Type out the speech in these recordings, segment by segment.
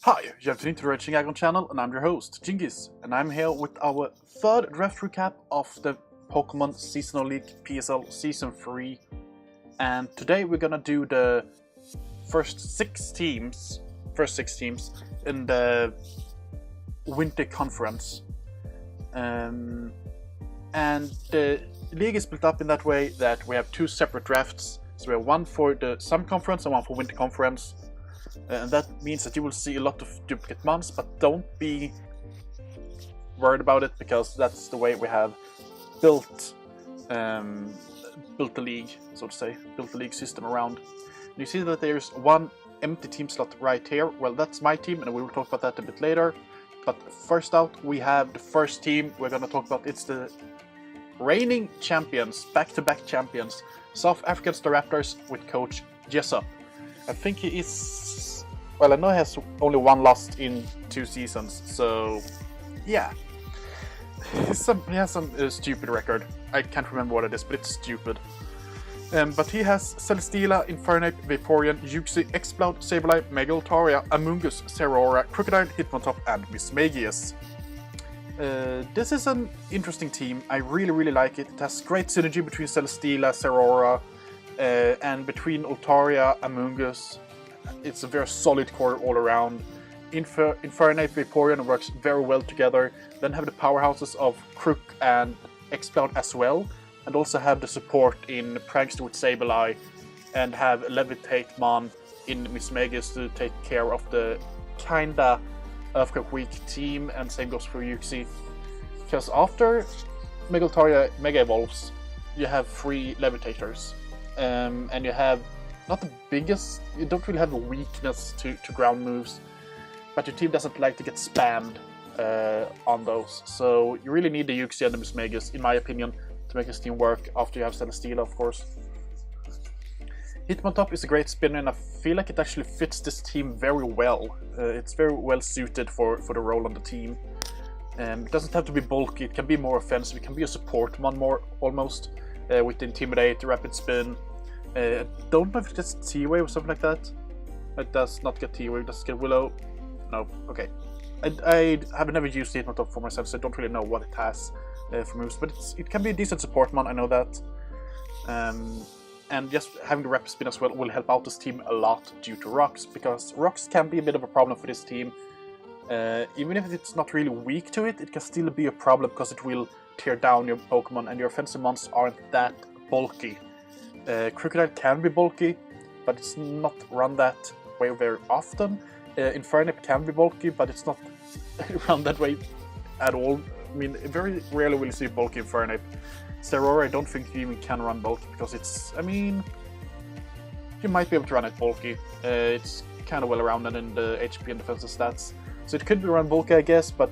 Hi, you have tuned to the Aggron channel, and I'm your host, Djingis, and I'm here with our third draft recap of the Pokemon Seasonal League PSL Season 3. And today we're gonna do the first six teams in the Winter Conference. And the league is split up in that way that we have two separate drafts. So we have one for the Summer Conference and one for Winter Conference. And that means that you will see a lot of duplicate mons, but don't be worried about it, because that's the way we have built the league, so to say, built the league system around. And you see that there's one empty team slot right here. Well, that's my team, and we will talk about that a bit later. But first out, we have the first team we're going to talk about. It's the reigning champions, back-to-back champions, South African Staraptors with coach Jessup. I think he is... well, I know he has only one loss in 2 seasons, so yeah. He has some stupid record. I can't remember what it is, but it's stupid. But he has Celesteela, Infernape, Vaporeon, Uxie, Exploud, Sableye, Megaltaria, Amoonguss, Zeraora, Crocodile, Hitmontop, and Mismagius. This is an interesting team. I really like it. It has great synergy between Celesteela, Zeraora, and between Altaria, Amoonguss. It's a very solid core all around. Infernape, Vaporeon works very well together. Then have the powerhouses of Crook and Exploud as well. And also have the support in Prankster with Sableye. And have Levitate Mon in Mismagius to take care of the kinda Earthquake weak team. And same goes for Uxie. Because after Megaltaria Mega Evolves, you have 3 Levitators. And you have not the biggest, you don't really have a weakness to ground moves, but your team doesn't like to get spammed on those. So you really need the Uxie and the Mismagius, in my opinion, to make this team work after you have Celesteela, of course. Hitmontop is a great spinner, and I feel like it actually fits this team very well. It's very well suited for the role on the team. It doesn't have to be bulky, it can be more offensive, it can be a support one more, almost, with Intimidate, Rapid Spin. Don't know if it gets T-Wave or something like that. It does not get T-Wave, does it get Willow? No, okay. I have never used Hitmontop for myself, so I don't really know what it has for moves, but it can be a decent support mon, I know that. And just having the Rapid Spin as well will help out this team a lot due to Rocks, because Rocks can be a bit of a problem for this team. Even if it's not really weak to it, it can still be a problem because it will tear down your Pokemon, and your offensive mons aren't that bulky. Crocodile can be bulky, but it's not run that way very often. Infernape can be bulky, but it's not run that way at all. I mean, very rarely will you see bulky Infernape. Zeraora, I don't think you even can run bulky, because it's, I mean, you might be able to run it bulky. It's kind of well rounded in the HP and defensive stats. So it could be run bulky, I guess, but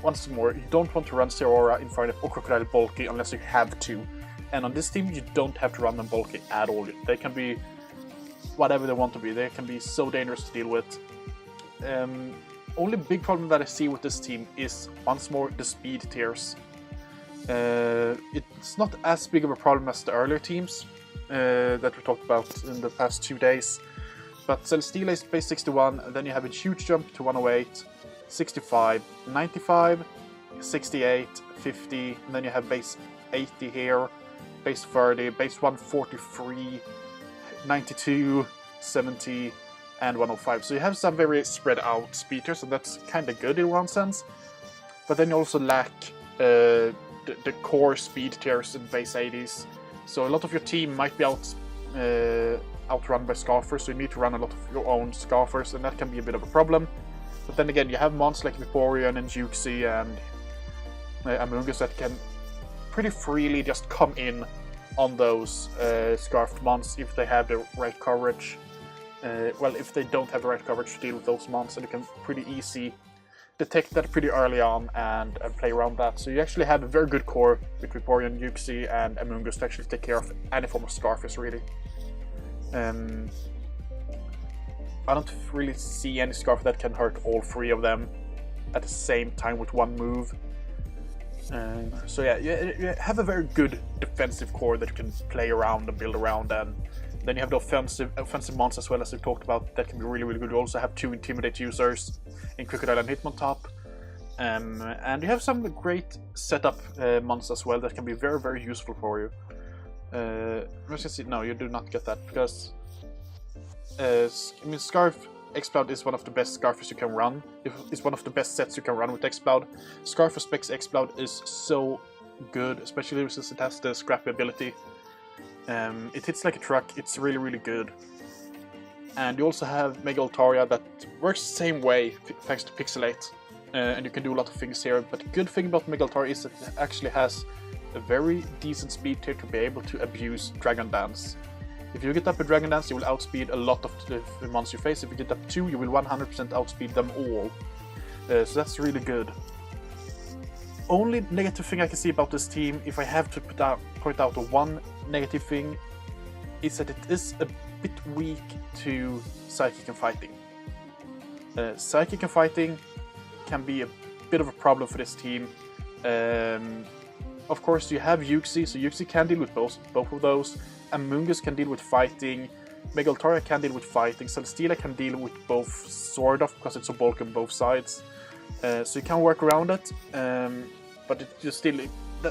once more, you don't want to run Zeraora, Infernape, or Crocodile bulky unless you have to. And on this team, you don't have to run them bulky at all. They can be whatever they want to be. They can be so dangerous to deal with. Only big problem that I see with this team is, once more, the speed tiers. It's not as big of a problem as the earlier teams that we talked about in the past 2 days. But Celesteela is base 61, and then you have a huge jump to 108, 65, 95, 68, 50, and then you have base 80 here. Base 30, base 143, 92, 70, and 105. So you have some very spread out speed tiers, and that's kind of good in one sense. But then you also lack the core speed tiers in base 80s. So a lot of your team might be outrun by Scarfers, so you need to run a lot of your own Scarfers, and that can be a bit of a problem. But then again, you have mons like Vaporeon and Uxie and Amoonguss that can pretty freely just come in on those Scarfed mons if they have the right coverage. Well, if they don't have the right coverage to deal with those mons, then you can pretty easy detect that pretty early on and play around that. So you actually have a very good core with Vaporeon, Uxie, and Amoonguss to actually take care of any form of Scarfers, really. I don't really see any Scarf that can hurt all 3 of them at the same time with one move. So yeah, you have a very good defensive core that you can play around and build around, and Then you have the offensive monsters as well, as we talked about. That can be really, really good. You also have 2 Intimidate users in Crocodile and Hitmontop. And you have some great setup monsters as well that can be very, very useful for you. Let's just see. No, you do not get that because I mean, Scarf X-Cloud is one of the best Scarfers you can run. It's one of the best sets you can run with X-Cloud. Scarf for Specs X-Cloud is so good, especially since it has the scrappy ability. It hits like a truck. It's really, really good. And you also have Mega Altaria that works the same way thanks to Pixelate. And you can do a lot of things here. But the good thing about Mega Altaria is that it actually has a very decent speed tier to be able to abuse Dragon Dance. If you get up a Dragon Dance, you will outspeed a lot of the monsters you face. If you get up 2, you will 100% outspeed them all. So that's really good. Only negative thing I can see about this team, if I have to point out one negative thing, is that it is a bit weak to Psychic and Fighting. Psychic and Fighting can be a bit of a problem for this team. Of course, you have Yuxi, so Yuxi can deal with both of those. Amoonguss can deal with fighting. Mega Altaria can deal with fighting. Celesteela can deal with both, sort of, because it's so bulky on both sides. So you can work around it, but it just still,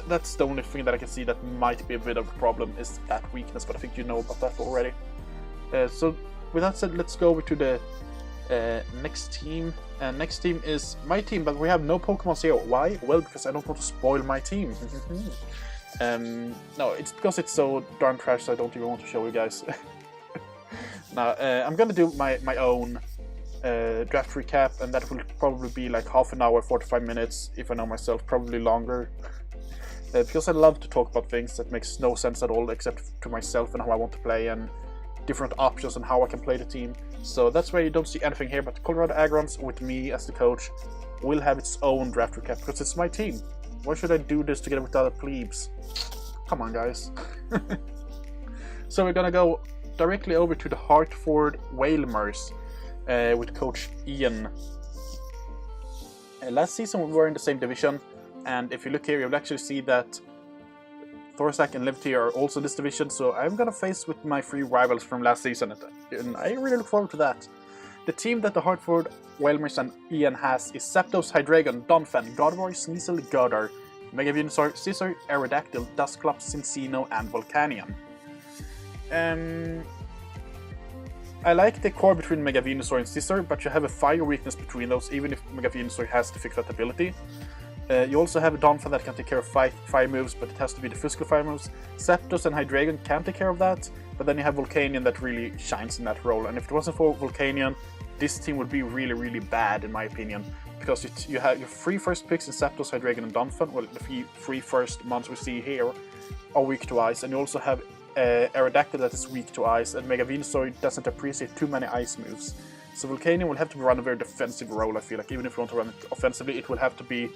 that's the only thing that I can see that might be a bit of a problem, is that weakness, but I think you know about that already. So with that said, let's go over to the next team. Next team is my team, but we have no Pokemon here. Why? Well, because I don't want to spoil my team. No, it's because it's so darn trash, so I don't even want to show you guys. Now, I'm gonna do my own draft recap, and that will probably be like half an hour, 45 minutes, if I know myself, probably longer. Because I love to talk about things that makes no sense at all, except to myself and how I want to play, and different options and how I can play the team. So that's why you don't see anything here, but Colorado Aggrons, with me as the coach, will have its own draft recap, because it's my team. Why should I do this together with other plebes? Come on, guys. So we're gonna go directly over to the Hartford Whalmers with Coach Ian. Last season we were in the same division, and if you look here, you'll actually see that Thorsac and Levity are also in this division, so I'm gonna face with my 3 rivals from last season, and I really look forward to that. The team that the Hartford Whalmers and Ian has is Zapdos, Hydreigon, Donphan, Gardevoir, Sneasel, Gurdurr, Mega Venusaur, Scizor, Aerodactyl, Dusclops, Cinccino, and Volcanion. I like the core between Mega Venusaur and Scizor, but you have a fire weakness between those, even if Mega Venusaur has the fixed that ability. You also have a Donphan that can take care of fire moves, but it has to be the physical fire moves. Zapdos and Hydreigon can take care of that, but then you have Volcanion that really shines in that role. And if it wasn't for Volcanion, this team would be really, really bad, in my opinion. Because you have your 3 first picks in Zapdos, Hydreigon, and Donphan. Well, the 3 first monsters we see here are weak to ice. And you also have Aerodactyl that is weak to ice, and Mega Venusaur doesn't appreciate too many ice moves. So Volcanion will have to run a very defensive role, I feel like. Even if you want to run it offensively, it will have to be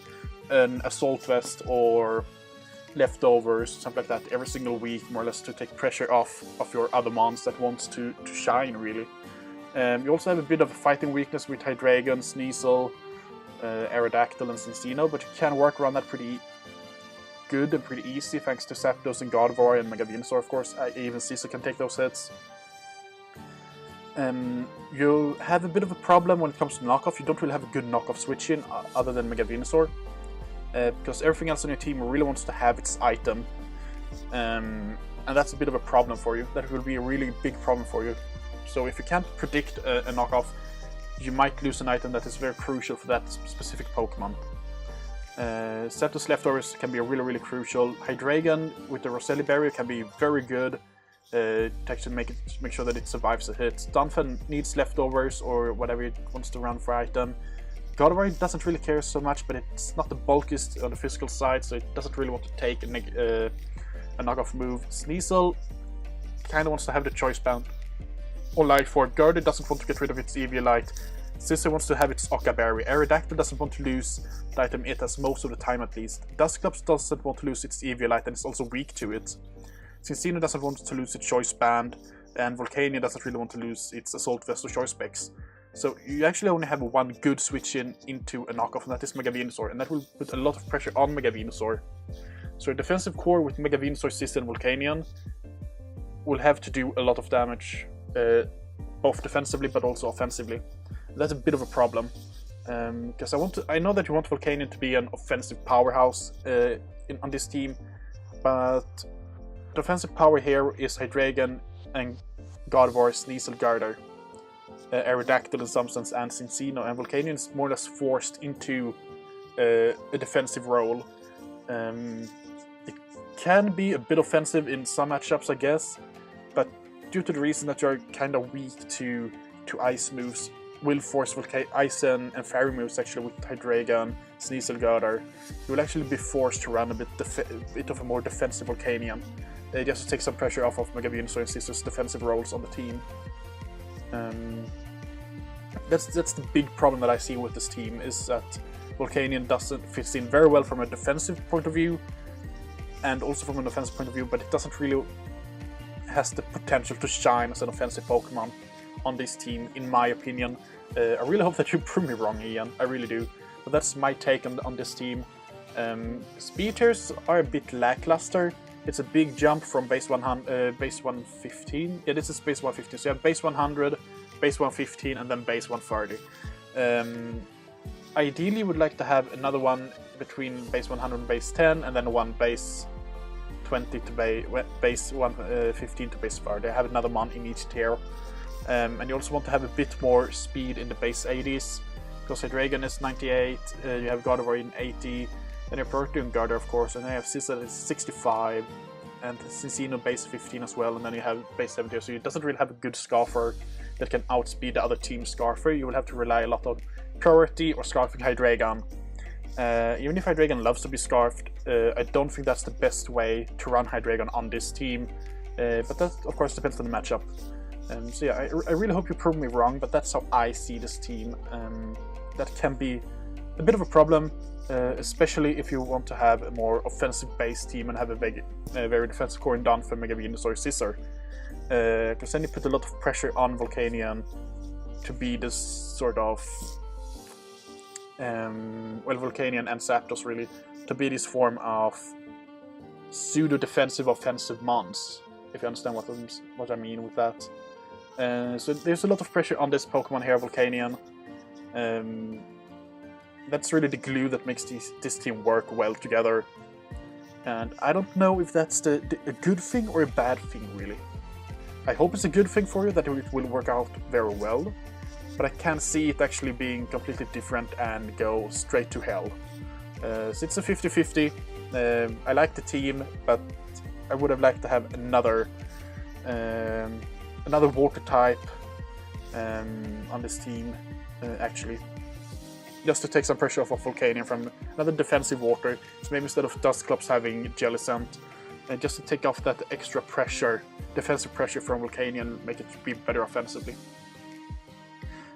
an Assault Vest or Leftovers, something like that, every single week, more or less, to take pressure off of your other mons that wants to shine, really. You also have a bit of a fighting weakness with Hydreigon, Sneasel, Aerodactyl, and Cinccino, but you can work around that pretty good and pretty easy, thanks to Zapdos and Gardevoir and Mega Venusaur, of course. Even Scizor can take those hits. You have a bit of a problem when it comes to knockoff. You don't really have a good knockoff switch in, other than Mega Venusaur. Because everything else on your team really wants to have its item. And that's a bit of a problem for you. That will be a really big problem for you. So if you can't predict a knockoff, you might lose an item that is very crucial for that specific Pokemon. Zapdos Leftovers can be really, really crucial. Hydreigon with the Roselli Barrier can be very good to actually make sure that it survives a hit. Donphan needs Leftovers or whatever it wants to run for item. Gardevoir doesn't really care so much, but it's not the bulkiest on the physical side, so it doesn't really want to take a knockoff move. Sneasel kind of wants to have the Choice Band or Light Form. Gurdurr doesn't want to get rid of its Eviolite. Scizor wants to have its Occa Berry. Aerodactyl doesn't want to lose the item it has most of the time, at least. Dusclops doesn't want to lose its Eviolite, and it's also weak to it. Cinccino doesn't want to lose its Choice Band, and Volcanion doesn't really want to lose its Assault Vest or Choice Specs. So you actually only have one good switch into a knockoff, and that is Mega Venusaur, and that will put a lot of pressure on Mega Venusaur. So a defensive core with Mega Venusaur, Scizor, and Volcanion will have to do a lot of damage, both defensively but also offensively. That's a bit of a problem, because I know that you want Volcanion to be an offensive powerhouse on this team, but the offensive power here is Hydreigon and Gardevoir, Sneasel, Garder, Aerodactyl in some sense, and Cinccino, and Volcanion is more or less forced into a defensive role. It can be a bit offensive in some matchups, I guess, but due to the reason that you're kind of weak to ice moves, will force ice and fairy moves actually with Hydreigon, Sneasel, Garder, you will actually be forced to run a bit of a more defensive Volcanion, just to take some pressure off of Mega Venusaur and Scizor's defensive roles on the team. That's the big problem that I see with this team, is that Volcanion doesn't fit in very well from a defensive point of view, and also from an offensive point of view, but it doesn't really has the potential to shine as an offensive Pokemon on this team, in my opinion. I really hope that you prove me wrong, Ian. I really do. But that's my take on this team. Speed tiers are a bit lackluster. It's a big jump from base 115. Yeah, this is base 115. So you have base 100, base 115, and then base 130. Ideally, would like to have another one between base 100 and base 10, and then one base 20 to base 115 to base 30. I have another one in each tier. And you also want to have a bit more speed in the base 80s, because Hydreigon is 98, you have Gardevoir in 80, then you have Protean Gardevoir, of course, and then you have Scizor is 65, and Cinccino base 15 as well, and then you have base 70, so it doesn't really have a good Scarfer that can outspeed the other team's Scarfer. You will have to rely a lot on priority or Scarfing Hydreigon. Even if Hydreigon loves to be Scarfed, I don't think that's the best way to run Hydreigon on this team, but that of course depends on the matchup. So yeah, I really hope you prove me wrong, but that's how I see this team. That can be a bit of a problem, especially if you want to have a more offensive-based team and have a very defensive core in Dunfer, Mega Venusaur, Scizor. Because then you put a lot of pressure on Volcanion to be this sort of... well, Volcanion and Zapdos really, to be this form of pseudo-defensive offensive mons, if you understand what I mean with that. So there's a lot of pressure on this Pokemon here, Volcanion. That's really the glue that makes this team work well together. And I don't know if that's a good thing or a bad thing, really. I hope it's a good thing for you, that it will work out very well. But I can't see it actually being completely different and go straight to hell. So it's a 50-50. I like the team, but I would have liked to have another water type on this team, actually. Just to take some pressure off of Volcanion from another defensive water. So maybe instead of Dusclops having Jellicent, just to take off that extra pressure, defensive pressure from Volcanion, make it be better offensively.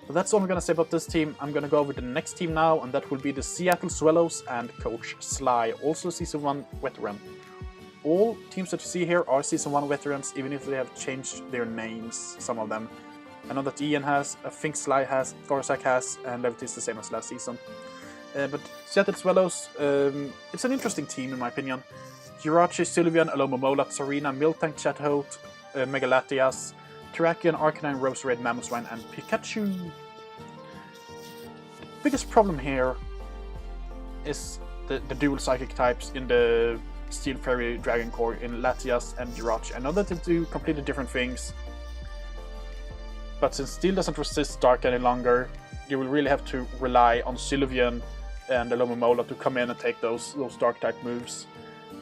So that's all I'm going to say about this team. I'm going to go over the next team now, and that will be the Seattle Swallows and Coach Sly, also Season 1 veteran. All teams that you see here are Season 1 veterans, even if they have changed their names, some of them. I know that Ian has, I think Sly has, Thorsac has, and Levity is the same as last season. But Seattle Swallows, it's an interesting team in my opinion. Jirachi, Sylveon, Alomomola, Tsarina, Miltank, Chatot, Megalatias, Terrakion, Arcanine, Roserade, Mamoswine, and Pikachu. The biggest problem here is the dual Psychic types in the Steel Fairy Dragon Core in Latias and Jirachi. I know that they do completely different things, but since Steel doesn't resist Dark any longer, you will really have to rely on Sylveon and Alomomola to come in and take those Dark type moves.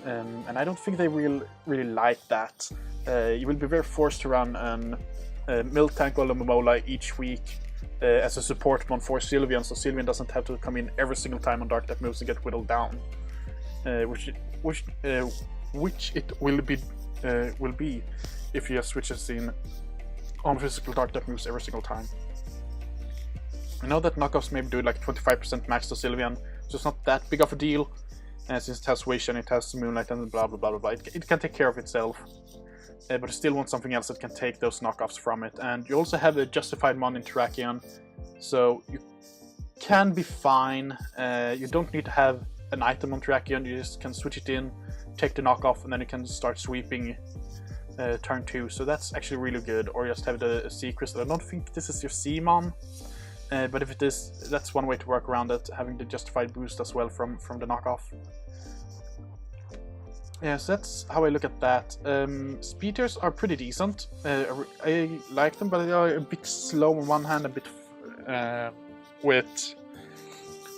And I don't think they will really like that. You will be very forced to run Miltank or Alomomola each week as a support mon for Sylveon, so Sylveon doesn't have to come in every single time on Dark type moves and get whittled down. Which it will be if you just switches in on physical Dark type moves every single time. I know that knockoffs maybe do like 25% max to Sylveon, so it's not that big of a deal. Since it has Wish and it has Moonlight and blah blah blah blah blah, it can take care of itself. But you still want something else that can take those knockoffs from it. And you also have a Justified Mon in Terrakion, so you can be fine. You don't need to have an item on Terrakion, you just can switch it in, take the knockoff, and then you can start sweeping turn 2, so that's actually really good. Or just have the sea crystal. I don't think this is your Seamon, but if it is, that's one way to work around it, having the justified boost as well from the knockoff. Yeah, so that's how I look at that. Speeders are pretty decent. I like them, but they are a bit slow on one hand, a bit with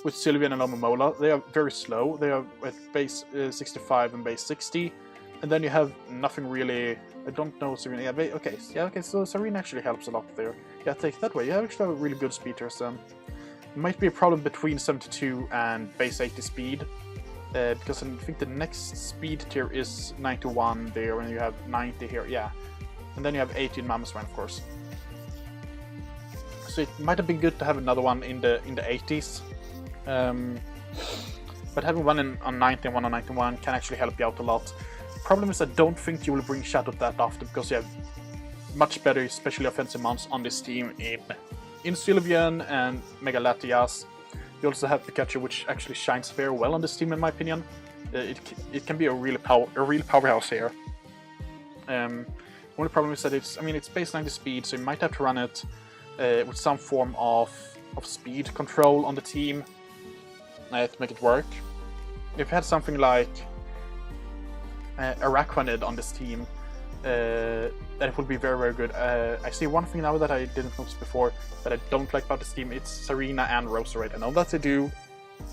Sylveon and Alomomola. They are very slow. They are at base 65 and base 60. And then you have nothing really. I don't know Serena. Yeah, okay, so Serena actually helps a lot there. Yeah, take that way. You actually have really good speeders then. Might be a problem between 72 and base 80 speed. Because I think the next speed tier is 91 there, and you have 90 here, yeah. And then you have 80 in Mammoth of course. So it might have been good to have another one in the 80s. But having one on 90 and one on 91 can actually help you out a lot. Problem is I don't think you will bring Shadow that often, because you have much better, especially offensive mounts on this team in Sylveon and Mega Latias. You also have Pikachu, which actually shines very well on this team, in my opinion. It can be a real powerhouse here. Only problem is that it's base 90 speed, so you might have to run it with some form of speed control on the team to make it work. If you had something like Araquanid on this team, then it would be very, very good. I see one thing now that I didn't notice before that I don't like about this team. It's Serena and Roserade. I know that they do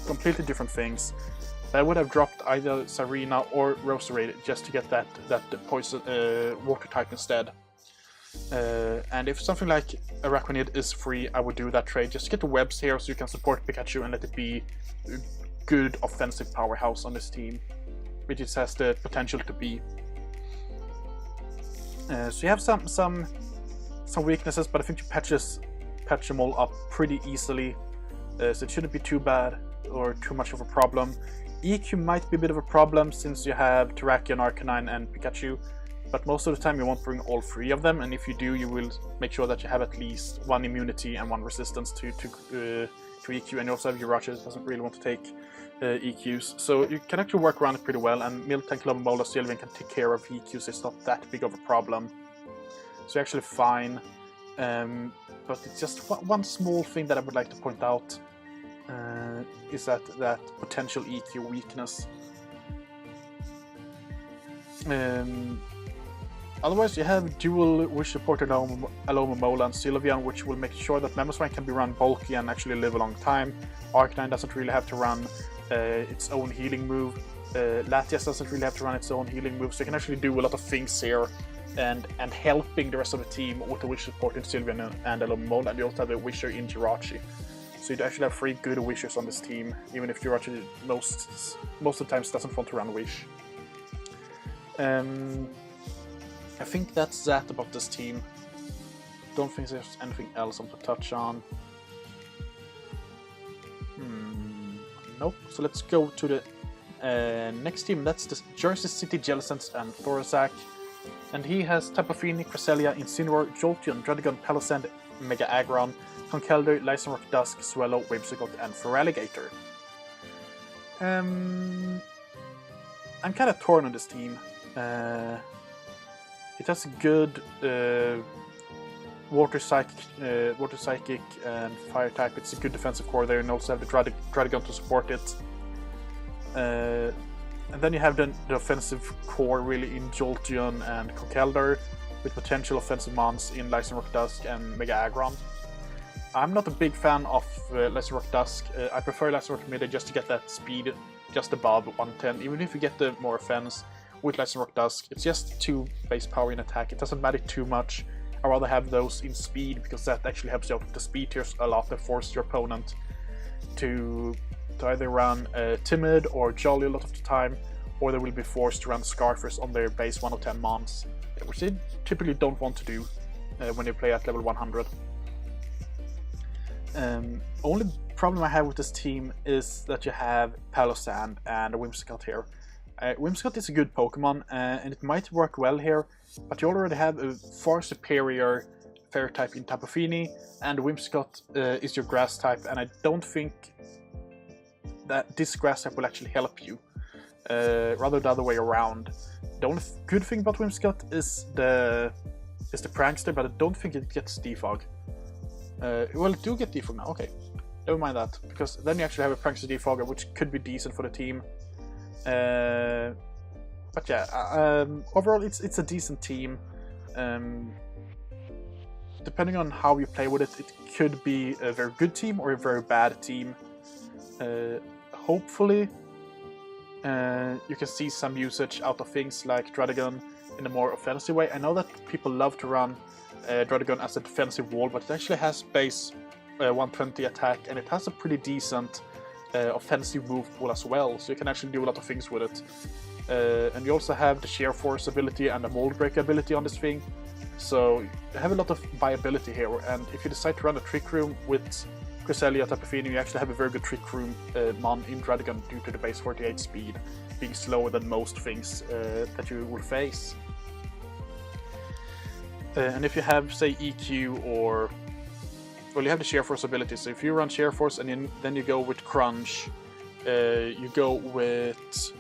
completely different things. But I would have dropped either Serena or Roserade just to get that poison water type instead. And if something like Araquanid is free, I would do that trade just to get the webs here, so you can support Pikachu and let it be a good offensive powerhouse on this team, which it has the potential to be. So you have some weaknesses, but I think you patch them all up pretty easily, so it shouldn't be too bad or too much of a problem. EQ might be a bit of a problem since you have Terrakion, Arcanine, and Pikachu, but most of the time you won't bring all three of them, and if you do, you will make sure that you have at least one immunity and one resistance to EQ, and you also have Urachi that doesn't really want to take EQs, so you can actually work around it pretty well, and Miltank, Alomomola, Sylveon can take care of EQs. It's not that big of a problem, so you're actually fine. But it's just one small thing that I would like to point out, is that potential EQ weakness. Otherwise, you have dual wish supported Alomomola and Sylveon, which will make sure that Mamoswine can be run bulky and actually live a long time. Arcanine doesn't really have to run its own healing move. Latias doesn't really have to run its own healing move, so you can actually do a lot of things here and helping the rest of the team with the wish support in Sylveon and Alomomola, and you also have a wisher in Jirachi. So you actually have 3 good wishers on this team, even if Jirachi most of the times doesn't want to run wish. I think that's that about this team. Don't think there's anything else I want to touch on. Nope. So let's go to the next team. That's the Jersey City Jellicent and Thorazak. And he has Tapu Fini, Cresselia, Incineroar, Jolteon, Druddigon, Palossand, Mega Aggron, Conkeldurr, Lycanroc Dusk, Swallow, Whimsicott, and Feraligatr. I'm kind of torn on this team. It has a good Water Psychic and Fire type. It's a good defensive core there, and also have the Druddigon to support it. And then you have the offensive core really in Jolteon and Conkeldurr, with potential offensive mons in Lycanroc Dusk and Mega Aggron. I'm not a big fan of Lycanroc Dusk. I prefer Lycanroc Mid just to get that speed just above 110, even if you get the more offense. With Lycanroc Dusk, it's just 2 base power in attack. It doesn't matter too much. I'd rather have those in speed, because that actually helps you out with the speed tiers a lot and force your opponent to either run Timid or Jolly a lot of the time, or they will be forced to run Scarfers on their base 1 of 10 mons, which they typically don't want to do when they play at level 100. Only problem I have with this team is that you have Palossand and a Whimsicott here. Whimsicott is a good Pokemon, and it might work well here, but you already have a far superior Fairy type in Tapu Fini, and Whimsicott is your Grass type, and I don't think that this Grass type will actually help you. Rather the other way around. The only good thing about Whimsicott is the Prankster, but I don't think it gets defog. Well, it do get defog now, okay. Never mind that, because then you actually have a Prankster defogger, which could be decent for the team. But yeah, overall it's a decent team. Depending on how you play with it, it could be a very good team or a very bad team. Hopefully, you can see some usage out of things like Druddigon in a more offensive way. I know that people love to run Druddigon as a defensive wall, but it actually has base 120 attack, and it has a pretty decent offensive move pool as well, so you can actually do a lot of things with it. And you also have the sheer force ability and the mold break ability on this thing, so you have a lot of viability here. And if you decide to run a trick room with Cresselia Tapu Fini, you actually have a very good trick room mon in Druddigon due to the base 48 speed being slower than most things that you will face. And if you have, say, EQ or... well, you have the sheer force ability, so if you run sheer force and then you go with crunch, you go with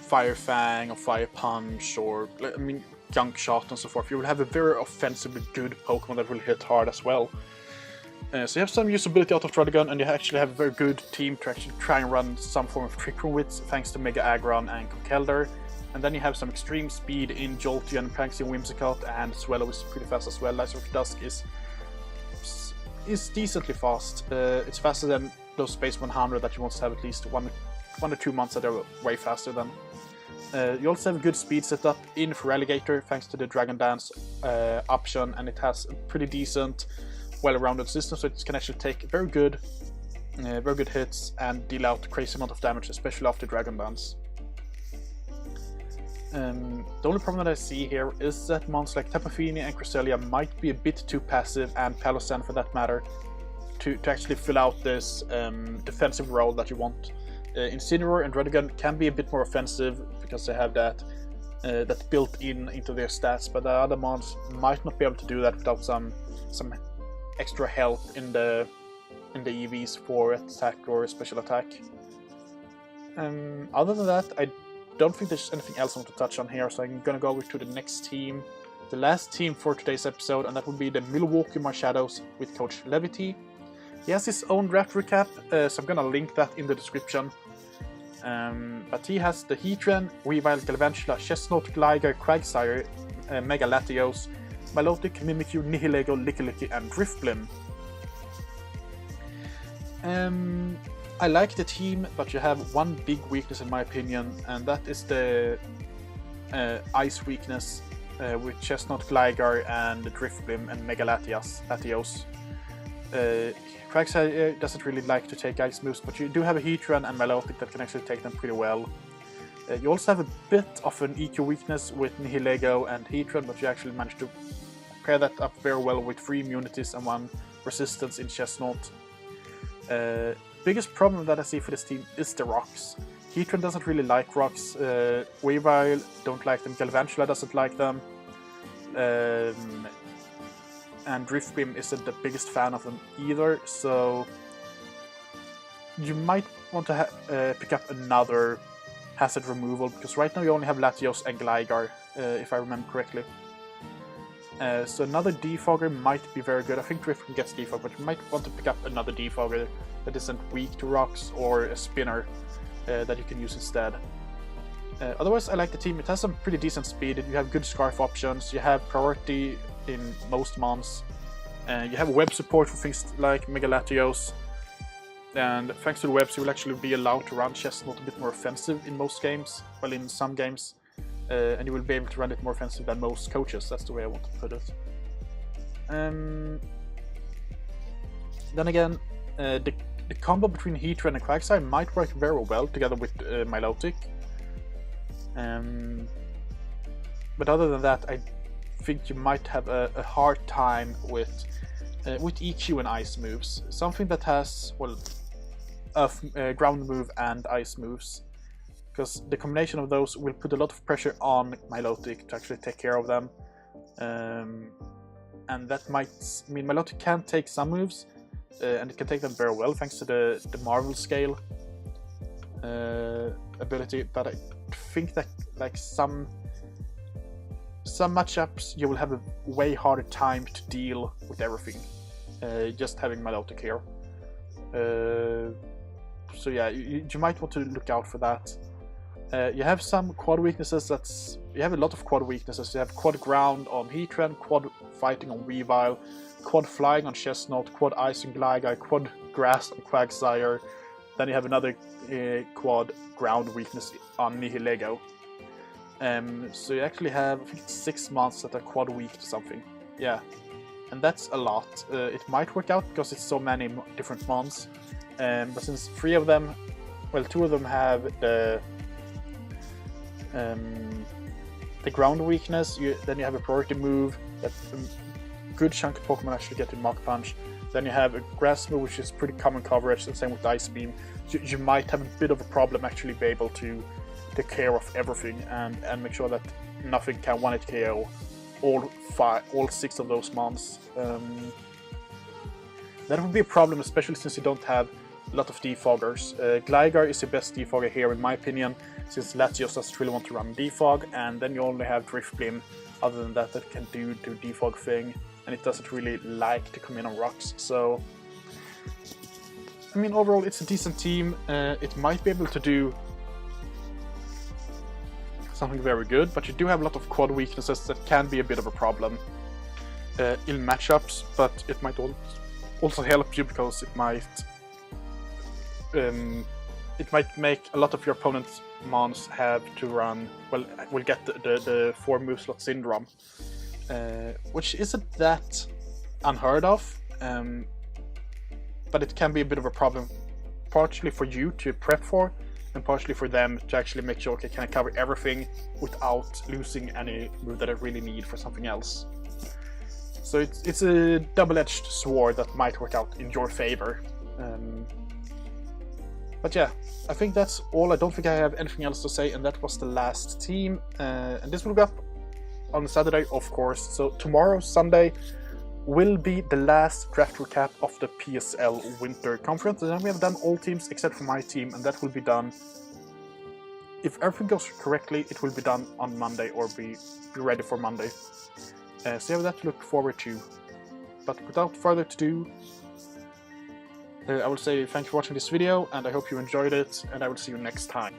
Fire Fang or Fire Punch or, I mean, Gunk Shot and so forth, you will have a very offensively good Pokemon that will hit hard as well. So you have some usability out of Druddigon, and you actually have a very good team to actually try and run some form of Trick Room with, thanks to Mega Aggron and Conkeldurr. And then you have some extreme speed in Jolteon, Prankster, Whimsicott, and Swellow is pretty fast as well. Laser of Dusk is decently fast. It's faster than those Space 100 that you want to have at least one or 2 months that are way faster than. You also have a good speed setup in Feraligatr thanks to the Dragon Dance option, and it has a pretty decent, well-rounded system, so it can actually take very good hits and deal out a crazy amount of damage, especially after Dragon Dance. The only problem that I see here is that mons like Tapu Fini and Cresselia might be a bit too passive, and Palossand for that matter, to actually fill out this defensive role that you want. Incineroar and Druddigon can be a bit more offensive because they have that built into their stats, but the other mons might not be able to do that without some extra help in the EVs for attack or special attack. Other than that, I don't think there's anything else I want to touch on here, so I'm gonna go over to the next team, the last team for today's episode, and that would be the Milwaukee Marshadows with Coach Levity. He has his own draft recap, so I'm gonna link that in the description. But he has the Heatran, Weavile, Galvantula, Chestnut, Gligar, Quagsire, Mega Latios, Milotic, Mimikyu, Nihilego, Lickilicky, and Drifblim. I like the team, but you have one big weakness in my opinion, and that is the ice weakness with Chestnut, Gligar, and Drifblim and Mega Latios. Quagsire doesn't really like to take ice moves, but you do have a Heatran and Milotic that can actually take them pretty well. You also have a bit of an EQ weakness with Nihilego and Heatran, but you actually managed to pair that up very well with 3 immunities and 1 resistance in Chestnut. Biggest problem that I see for this team is the rocks. Heatran doesn't really like rocks, Weavile don't like them, Galvantula doesn't like them, and Drifblim isn't the biggest fan of them either, so you might want to pick up another hazard removal, because right now you only have Latios and Gligar, if I remember correctly. So another defogger might be very good. I think Drifblim gets defog, but you might want to pick up another defogger that isn't weak to rocks, or a spinner that you can use instead. Otherwise, I like the team. It has some pretty decent speed. You have good scarf options. You have priority in most mons. You have web support for things like Mega Latios. And thanks to the webs, you will actually be allowed to run Chestnut a bit more offensive in most games. Well, in some games. And you will be able to run it more offensive than most coaches. That's the way I want to put it. Then again, the combo between Heatran and Quagsire might work very well together with Milotic. But other than that, I think you might have a hard time with EQ and ice moves. Something that has, well, ground move and ice moves. Because the combination of those will put a lot of pressure on Milotic to actually take care of them. And that might mean Milotic can take some moves, and it can take them very well thanks to the Marvel scale. ability, but I think that like some matchups you will have a way harder time to deal with everything, just having Malota care. So yeah, you might want to look out for that. You have some quad weaknesses. You have a lot of quad weaknesses. You have quad ground on Heatran, quad fighting on Weavile, quad flying on Chestnut, quad ice on Gligar, quad grass on Quagsire. Then you have another quad ground weakness on Nihilego. So you actually have, I think, 6 months that are quad weak to something. Yeah, and that's a lot. It might work out because it's so many different mons. But since 3 of them, well, 2 of them have the ground weakness, then you have a priority move that a good chunk of Pokemon actually get in Mach Punch. Then you have a grass move, which is pretty common coverage, and same with Ice Beam. You might have a bit of a problem actually be able to take care of everything and make sure that nothing can one-hit KO all 6 of those mons. That would be a problem, especially since you don't have a lot of defoggers. Gligar is the best defogger here in my opinion, since Latios doesn't really want to run defog, and then you only have Drifblim other than that can do the defog thing, and it doesn't really like to come in on rocks. So I mean, overall it's a decent team. It might be able to do something very good, but you do have a lot of quad weaknesses that can be a bit of a problem in matchups, but it might also help you because it might make a lot of your opponent's mons have to run, well, will get the 4 move slot syndrome, which isn't that unheard of, but it can be a bit of a problem, partially for you to prep for, and partially for them to actually make sure, okay, can I cover everything without losing any move that I really need for something else. So it's a double-edged sword that might work out in your favor. But yeah, I think that's all. I don't think I have anything else to say, and that was the last team. And this will go up on Saturday, of course. So tomorrow, Sunday, will be the last draft recap of the PSL Winter Conference. And then we have done all teams except for my team, and that will be done, if everything goes correctly, it will be done on Monday or be ready for Monday. So you have that to look forward to. But without further ado, I will say thank you for watching this video, and I hope you enjoyed it, and I will see you next time.